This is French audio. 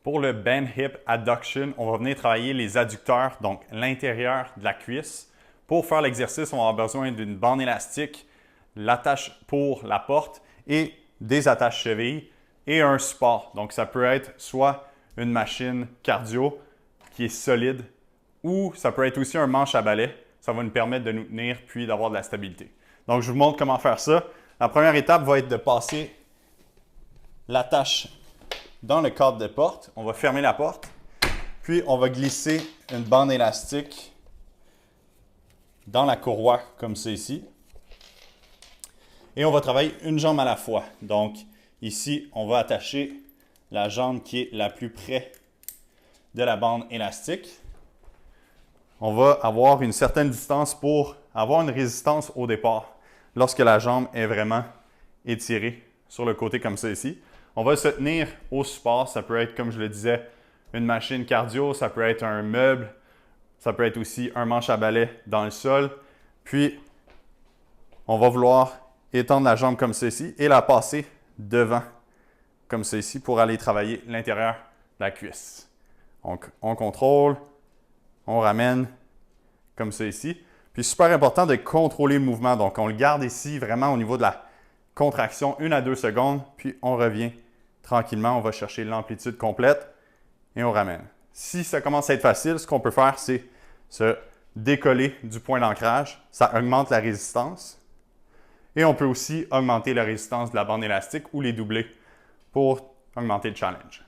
Pour le band hip adduction, on va venir travailler les adducteurs, donc l'intérieur de la cuisse. Pour faire l'exercice, on va avoir besoin d'une bande élastique, l'attache pour la porte et des attaches chevilles et un support. Donc, ça peut être soit une machine cardio qui est solide ou ça peut être aussi un manche à balai. Ça va nous permettre de nous tenir puis d'avoir de la stabilité. Donc, je vous montre comment faire ça. La première étape va être de passer l'attache dans le cadre de porte. On va fermer la porte. Puis, on va glisser une bande élastique dans la courroie comme ça ici. Et on va travailler une jambe à la fois. Donc, ici, on va attacher la jambe qui est la plus près de la bande élastique. On va avoir une certaine distance pour avoir une résistance au départ lorsque la jambe est vraiment étirée sur le côté comme ça ici. On va se tenir au support. Ça peut être, comme je le disais, une machine cardio, ça peut être un meuble, ça peut être aussi un manche à balai dans le sol. Puis, on va vouloir étendre la jambe comme ceci et la passer devant comme ceci pour aller travailler l'intérieur de la cuisse. Donc, on contrôle, on ramène comme ça ici. Puis, super important de contrôler le mouvement. Donc, on le garde ici vraiment au niveau de la contraction 1 à 2 secondes. Puis, on revient tranquillement. On va chercher l'amplitude complète et on ramène. Si ça commence à être facile, ce qu'on peut faire, c'est se décoller du point d'ancrage. Ça augmente la résistance. Et on peut aussi augmenter la résistance de la bande élastique ou les doubler pour augmenter le challenge.